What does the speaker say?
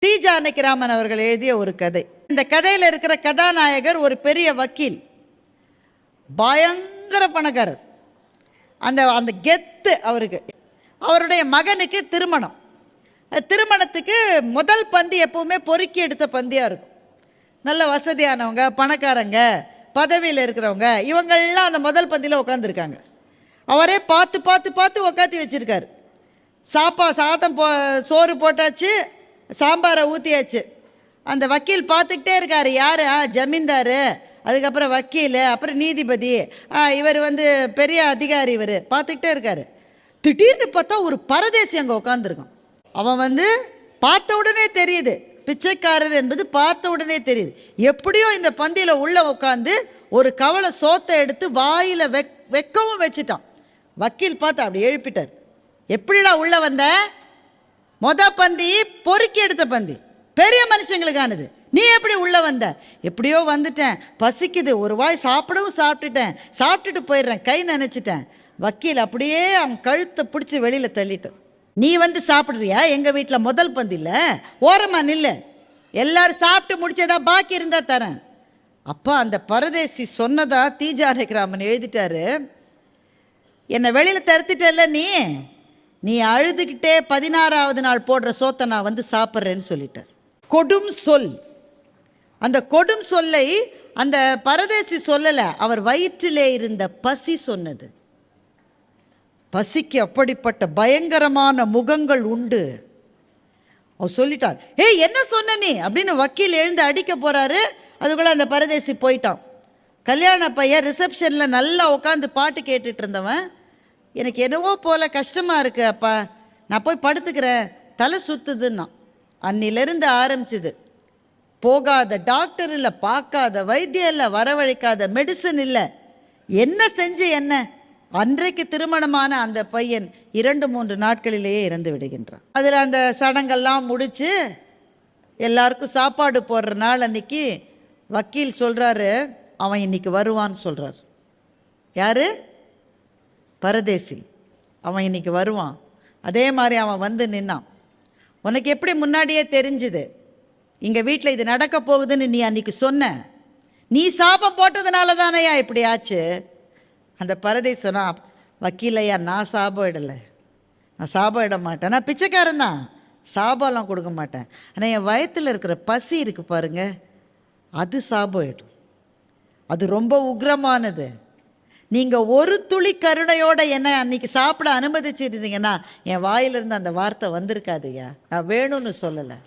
தி. ஜானகிராமன் அவர்கள் எழுதிய ஒரு கதை. இந்த கதையில் இருக்கிற கதாநாயகர் ஒரு பெரிய வக்கீல், பயங்கர பணக்காரர். அந்த அந்த கெத்து அவருக்கு. அவருடைய மகனுக்கு திருமணம். திருமணத்துக்கு முதல் பந்தி எப்பவுமே பொறுக்கி எடுத்த பந்தியாக இருக்கும். நல்ல வசதியானவங்க, பணக்காரங்க, பதவியில் இருக்கிறவங்க, இவங்கள்லாம் அந்த முதல் பந்தியில் உட்காந்துருக்காங்க. அவரே பார்த்து பார்த்து பார்த்து உட்காத்தி வச்சுருக்காரு. சாதம் சோறு போட்டாச்சு, சாம்பாரை ஊற்றியாச்சு. அந்த வக்கீல் பார்த்துக்கிட்டே இருக்கார். யார்? ஜமீன்தார், அதுக்கப்புறம் வக்கீல், அப்புறம் நீதிபதி, இவர் பெரிய அதிகாரி. இவர் பார்த்துக்கிட்டே இருக்கார். திடீர்னு பார்த்தா ஒரு பரதேசி அங்கே உட்காந்துருக்கான். அவன் பார்த்த உடனே தெரியுது, பிச்சைக்காரர் என்பது பார்த்த உடனே தெரியுது. எப்படியோ இந்த பந்தியில் உள்ள உட்காந்து ஒரு கவலை சோத்தை எடுத்து வாயில் வைக்கவும் வச்சுட்டான். வக்கீல் பார்த்து அப்படி எழுப்பிட்டார். எப்படிடா உள்ள வந்த? பந்தி பொறுக்கி எடுத்த பந்தி, பெரிய மனுஷங்களுக்கானது. நீ எப்படி உள்ள வந்த? எப்படியோ வந்துட்டேன், பசிக்குது, ஒரு வாய் சாப்பிட்டுட்டேன், சாப்பிட்டுட்டு போயிடுறேன், கை நினைச்சிட்டேன். வக்கீல் அப்படியே அவன் கழுத்தை பிடிச்சி வெளியில் தள்ளிட்டான். நீ சாப்பிட்றியா? எங்கள் வீட்டில் முதல் பந்தியில் ஓரமா நில்ல, எல்லாரும் சாப்பிட்டு முடிச்சதா, பாக்கி இருந்தா தரேன். அப்போ அந்த பரதேசி சொன்னதா தி. ஜானகிராமன் எழுதிட்டாரு. என்னை வெளியில் தருத்திட்டல்ல, நீ அழுதுகிட்டே 16வது நாள் போடுற சோத்தை நான் சாப்பிட்றேன்னு சொல்லிட்டார். கொடும் சொல். அந்த கொடும் சொல்லை அந்த பரதேசி சொல்லலை, அவர் வயிற்றிலே இருந்த பசி சொன்னது. பசிக்கு அப்படிப்பட்ட பயங்கரமான முகங்கள் உண்டு. அவர் சொல்லிட்டார். என்ன சொன்ன நீ அப்படின்னு வக்கீல் எழுந்து அடிக்க போறாரு. அதுக்குள்ள அந்த பரதேசி போயிட்டான். கல்யாண பையன் ரிசப்ஷனில் நல்லா உட்காந்து பாட்டு கேட்டுட்டு இருந்தவன், எனக்கு என்னவோ போல கஷ்டமாக இருக்கு அப்பா, நான் போய் படுத்துக்கிறேன், தலை சுத்துதுன்னா. அன்னிலிருந்து ஆரம்பிச்சுது. போகாத டாக்டர் இல்லை, பார்க்காத வைத்தியம் இல்லை, வரவழைக்காத மெடிசன் இல்லை, என்ன செஞ்சு என்ன. அன்றைக்கு திருமணமான அந்த பையன் 2-3 நாட்களிலேயே இறந்து விடுகின்றான். அதில் அந்த சடங்கெல்லாம் முடித்து எல்லாருக்கும் சாப்பாடு போடுற நாள் அன்னைக்கு வக்கீல் சொல்கிறாரு, அவன் இன்னைக்கு வருவான்னு சொல்கிறார். யார்? பரதேசி. அவன் இன்னைக்கு வருவான். அதே மாதிரி அவன் நின்னான். உனக்கு எப்படி முன்னாடியே தெரிஞ்சுது இங்கே வீட்டில் இது நடக்க போகுதுன்னு நீ அன்னைக்கு சொன்ன? நீ சாபம் போட்டதுனால தானையா இப்படி ஆச்சு? அந்த பரதேசி சொன்னா, வக்கீலையா, நான் சாபம் இடலை, நான் சாபம் இட மாட்டேன், நான் பிச்சைக்காரன் தான், சாபம்லாம் கொடுக்க மாட்டேன். ஆனால் என் வயத்தில் இருக்கிற பசி இருக்கு பாருங்க, அது சாபம் இடும். அது ரொம்ப உக்ரமானது. நீங்கள் ஒரு துளி கருணையோட என்னை அன்னைக்கு சாப்பிட அனுமதிச்சிருந்தீங்கன்னா என் வாயிலிருந்து அந்த வார்த்தை வந்திருக்காதுயா. நான் வேணும்னு சொல்லலை.